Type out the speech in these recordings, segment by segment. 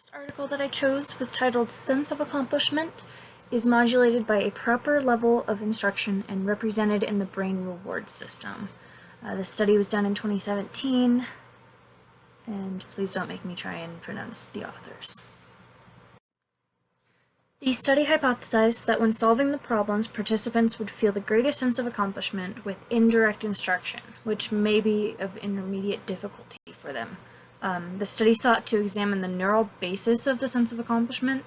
First article that I chose was titled "Sense of Accomplishment is Modulated by a Proper Level of Instruction and Represented in the Brain Reward System." The study was done in 2017, and please don't make me try and pronounce the authors. The study hypothesized that when solving the problems, participants would feel the greatest sense of accomplishment with indirect instruction, which may be of intermediate difficulty for them. The study sought to examine the neural basis of the sense of accomplishment.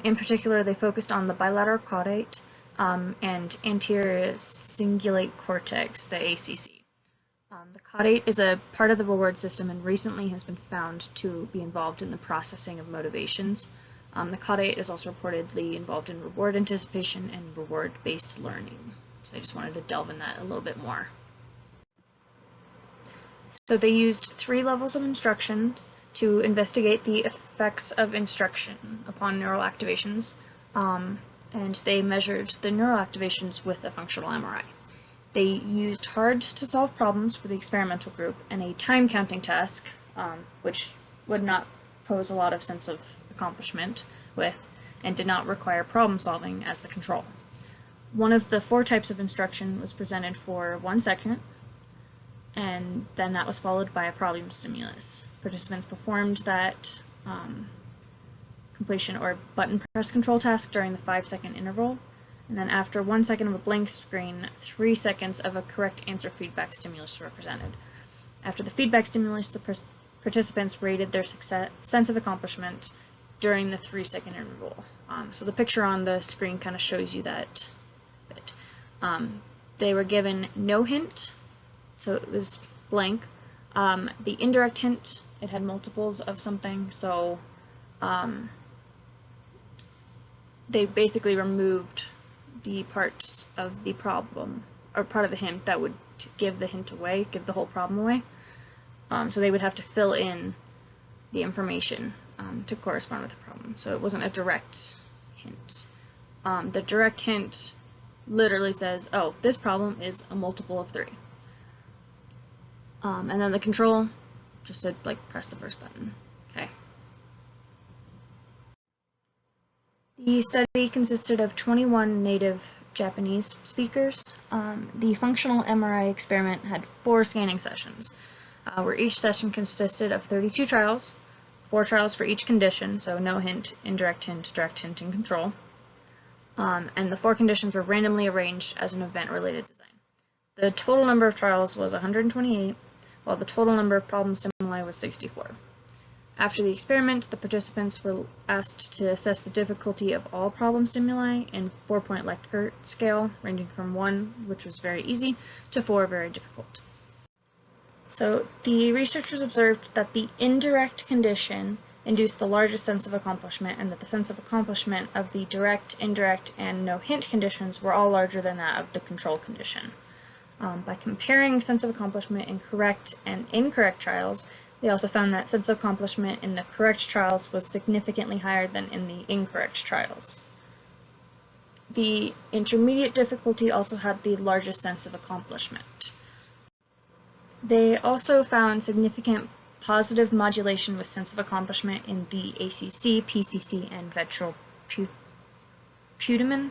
In particular, they focused on the bilateral caudate and anterior cingulate cortex, the ACC. The caudate is a part of the reward system and recently has been found to be involved in the processing of motivations. The caudate is also reportedly involved in reward anticipation and reward-based learning. So I just wanted to delve in that a little bit more. So they used 3 levels of instruction to investigate the effects of instruction upon neural activations, and they measured the neural activations with a functional MRI. They used hard-to-solve problems for the experimental group and a time-counting task, which would not pose a lot of sense of accomplishment with, and did not require problem-solving as the control. One of the 4 types of instruction was presented for 1 second, and then that was followed by a problem stimulus. Participants performed that completion or button press control task during the 5-second interval, and then after 1 second of a blank screen, 3 seconds of a correct answer feedback stimulus were presented. After the feedback stimulus, the participants rated their sense of accomplishment during the 3-second interval. So the picture on the screen kind of shows you that bit. They were given no hint, so it was blank. The indirect hint, it had multiples of something, so they basically removed the parts of the problem, or part of the hint that would give the hint away, give the whole problem away. So they would have to fill in the information to correspond with the problem. So it wasn't a direct hint. The direct hint literally says, oh, this problem is a multiple of 3. And then the control just said, like, press the first button. Okay. The study consisted of 21 native Japanese speakers. The functional MRI experiment had 4 scanning sessions, where each session consisted of 32 trials, 4 trials for each condition, so no hint, indirect hint, direct hint, and control. And the 4 conditions were randomly arranged as an event-related design. The total number of trials was 128, while the total number of problem stimuli was 64. After the experiment, the participants were asked to assess the difficulty of all problem stimuli in 4-point Likert scale, ranging from 1, which was very easy, to 4, very difficult. So the researchers observed that the indirect condition induced the largest sense of accomplishment, and that the sense of accomplishment of the direct, indirect, and no hint conditions were all larger than that of the control condition. By comparing sense of accomplishment in correct and incorrect trials, they also found that sense of accomplishment in the correct trials was significantly higher than in the incorrect trials. The intermediate difficulty also had the largest sense of accomplishment. They also found significant positive modulation with sense of accomplishment in the ACC, PCC, and ventral putamen.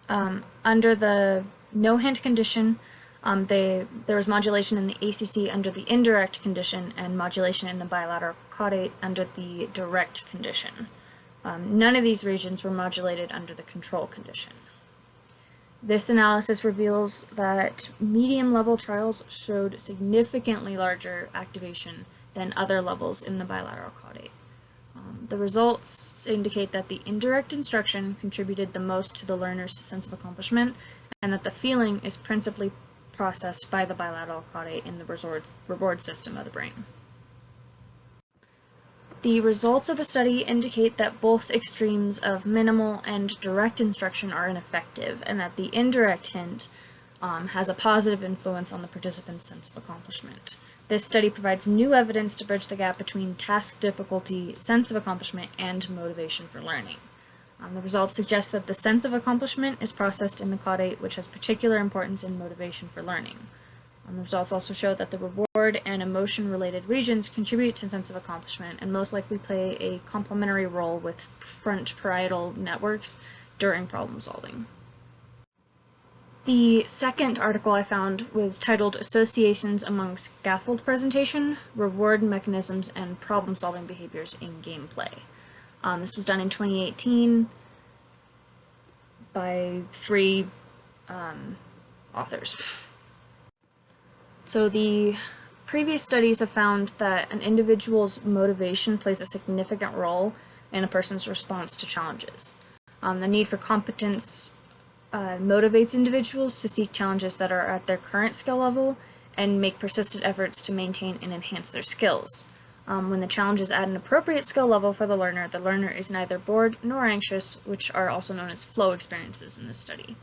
Under the no-hint condition, there was modulation in the ACC under the indirect condition and modulation in the bilateral caudate under the direct condition. None of these regions were modulated under the control condition. This analysis reveals that medium-level trials showed significantly larger activation than other levels in the bilateral caudate. The results indicate that the indirect instruction contributed the most to the learner's sense of accomplishment, and that the feeling is principally processed by the bilateral caudate in the reward system of the brain. The results of the study indicate that both extremes of minimal and direct instruction are ineffective, and that the indirect hint has a positive influence on the participant's sense of accomplishment. This study provides new evidence to bridge the gap between task difficulty, sense of accomplishment, and motivation for learning. The results suggest that the sense of accomplishment is processed in the caudate, which has particular importance in motivation for learning. The results also show that the reward and emotion-related regions contribute to a sense of accomplishment and most likely play a complementary role with front parietal networks during problem solving. The second article I found was titled Associations Among Scaffold Presentation, Reward Mechanisms, and Problem-Solving Behaviors in Gameplay. This was done in 2018 by 3 authors. So the previous studies have found that an individual's motivation plays a significant role in a person's response to challenges. The need for competence motivates individuals to seek challenges that are at their current skill level and make persistent efforts to maintain and enhance their skills. When the challenge is at an appropriate skill level for the learner is neither bored nor anxious, which are also known as flow experiences in this study.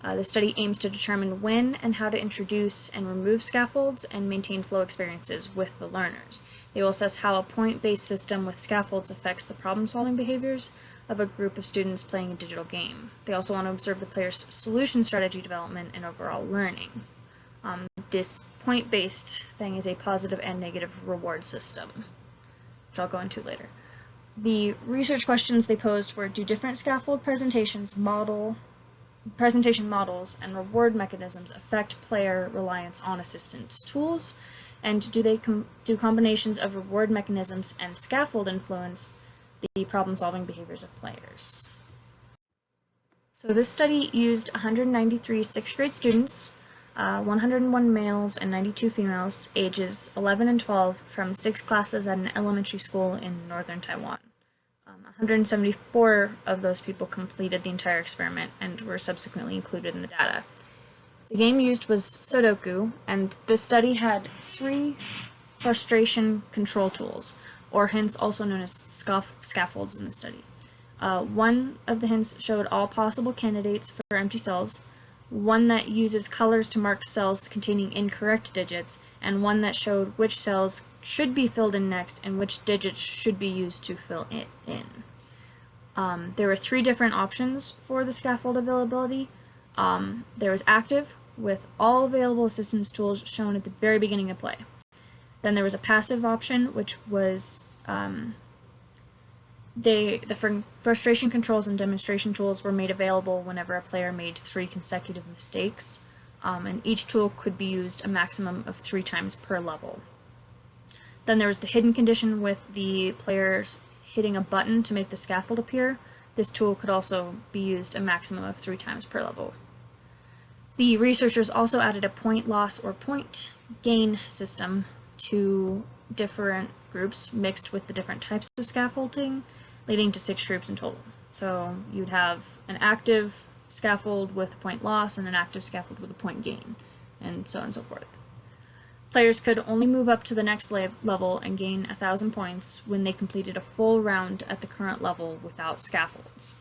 The study aims to determine when and how to introduce and remove scaffolds and maintain flow experiences with the learners. They will assess how a point-based system with scaffolds affects the problem-solving behaviors of a group of students playing a digital game. They also want to observe the player's solution strategy development and overall learning. This point-based thing is a positive and negative reward system, which I'll go into later. The research questions they posed were, do different scaffold presentation models and reward mechanisms affect player reliance on assistance tools, and do they do combinations of reward mechanisms and scaffold influence the problem-solving behaviors of players? So this study used 193 6th grade students, 101 males and 92 females, ages 11 and 12, from 6 classes at an elementary school in northern Taiwan. 174 of those people completed the entire experiment and were subsequently included in the data. The game used was Sudoku, and this study had 3 frustration control tools, or hints also known as scaffolds in the study. One of the hints showed all possible candidates for empty cells, one that uses colors to mark cells containing incorrect digits, and one that showed which cells should be filled in next and which digits should be used to fill it in. There were 3 different options for the scaffold availability. There was active, with all available assistance tools shown at the very beginning of play. Then there was a passive option, which was the frustration controls and demonstration tools were made available whenever a player made 3 consecutive mistakes, and each tool could be used a maximum of 3 times per level. Then there was the hidden condition with the players hitting a button to make the scaffold appear. This tool could also be used a maximum of 3 times per level. The researchers also added a point loss or point gain system to different groups mixed with the different types of scaffolding, leading to 6 groups in total. So you'd have an active scaffold with a point loss and an active scaffold with a point gain, and so on and so forth. Players could only move up to the next level and gain 1,000 points when they completed a full round at the current level without scaffolds.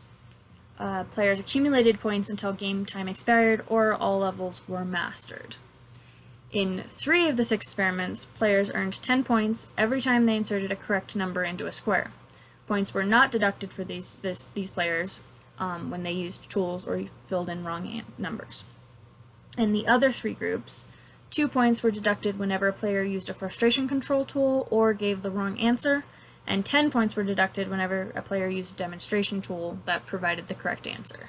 Players accumulated points until game time expired or all levels were mastered. In 3 of the 6 experiments, players earned 10 points every time they inserted a correct number into a square. Points were not deducted for these players when they used tools or filled in wrong numbers. In the other 3 groups, 2 points were deducted whenever a player used a frustration control tool or gave the wrong answer, and 10 points were deducted whenever a player used a demonstration tool that provided the correct answer.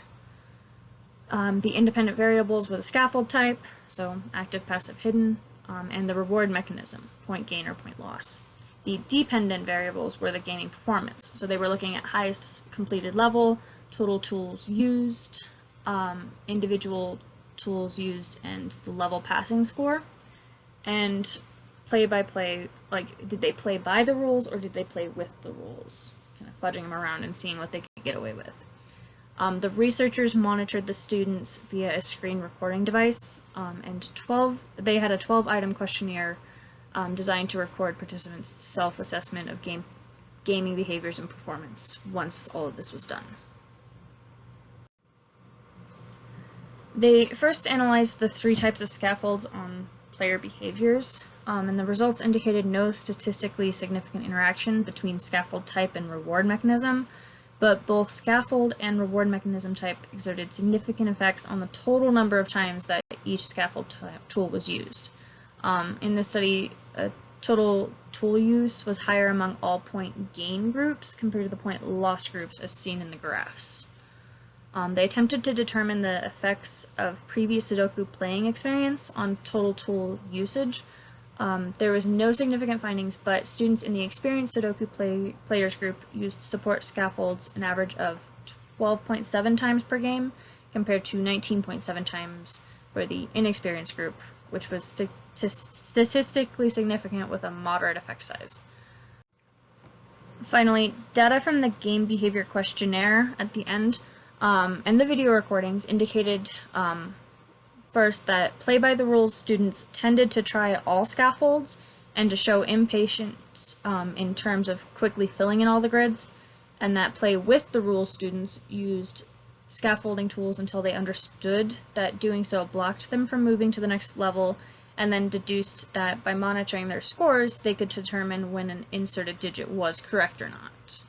The independent variables were the scaffold type, so active, passive, hidden, and the reward mechanism, point gain or point loss. The dependent variables were the gaming performance, so they were looking at highest completed level, total tools used, individual tools used, and the level passing score. And play by play, like, did they play by the rules or did they play with the rules? Kind of fudging them around and seeing what they could get away with. The researchers monitored the students via a screen recording device, and they had a 12-item questionnaire designed to record participants' self-assessment of gaming behaviors and performance once all of this was done. They first analyzed the 3 types of scaffolds on player behaviors, and the results indicated no statistically significant interaction between scaffold type and reward mechanism, but both scaffold and reward mechanism type exerted significant effects on the total number of times that each scaffold tool was used. In this study, total tool use was higher among all point gain groups compared to the point loss groups as seen in the graphs. They attempted to determine the effects of previous Sudoku playing experience on total tool usage. There was no significant findings, but students in the experienced Sudoku players group used support scaffolds an average of 12.7 times per game, compared to 19.7 times for the inexperienced group, which was statistically significant with a moderate effect size. Finally, data from the game behavior questionnaire at the end and the video recordings indicated first that play-by-the-rules students tended to try all scaffolds and to show impatience in terms of quickly filling in all the grids, and that play-with-the-rules students used scaffolding tools until they understood that doing so blocked them from moving to the next level, and then deduced that by monitoring their scores, they could determine when an inserted digit was correct or not.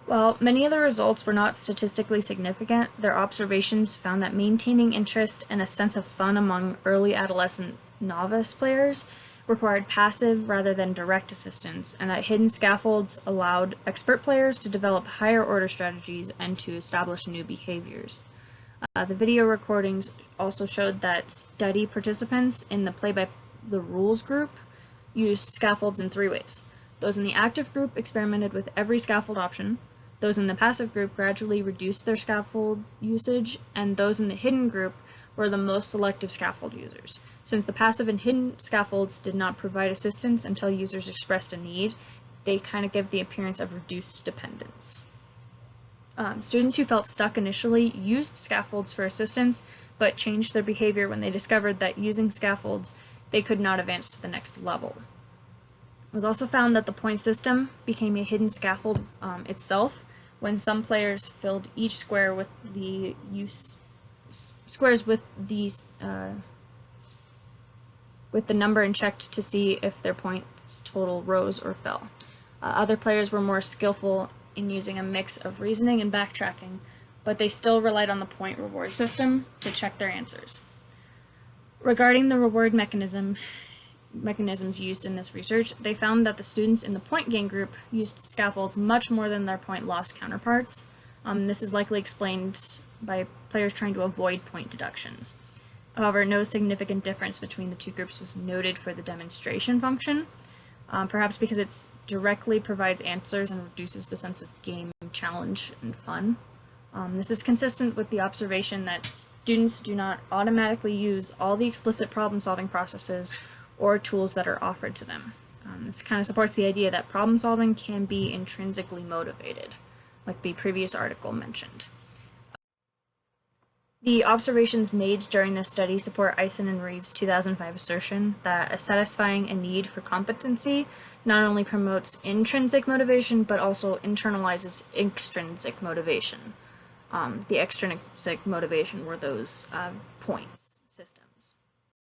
While many of the results were not statistically significant, their observations found that maintaining interest and a sense of fun among early adolescent novice players required passive rather than direct assistance, and that hidden scaffolds allowed expert players to develop higher order strategies and to establish new behaviors. The video recordings also showed that study participants in the play-by-the-rules group used scaffolds in 3 ways. Those in the active group experimented with every scaffold option, those in the passive group gradually reduced their scaffold usage, and those in the hidden group were the most selective scaffold users. Since the passive and hidden scaffolds did not provide assistance until users expressed a need, they kind of give the appearance of reduced dependence. Students who felt stuck initially used scaffolds for assistance, but changed their behavior when they discovered that using scaffolds, they could not advance to the next level. It was also found that the point system became a hidden scaffold itself when some players filled each square with the squares with the number and checked to see if their points total rose or fell. Other players were more skillful in using a mix of reasoning and backtracking, but they still relied on the point reward system to check their answers. Regarding the reward mechanisms used in this research, they found that the students in the point gain group used scaffolds much more than their point loss counterparts. This is likely explained by players trying to avoid point deductions. However, no significant difference between the two groups was noted for the demonstration function, perhaps because it directly provides answers and reduces the sense of game challenge and fun. This is consistent with the observation that students do not automatically use all the explicit problem-solving processes or tools that are offered to them. This kind of supports the idea that problem solving can be intrinsically motivated, like the previous article mentioned. The observations made during this study support Eisen and Reeves' 2005 assertion that satisfying a need for competency not only promotes intrinsic motivation, but also internalizes extrinsic motivation. The extrinsic motivation were those points systems.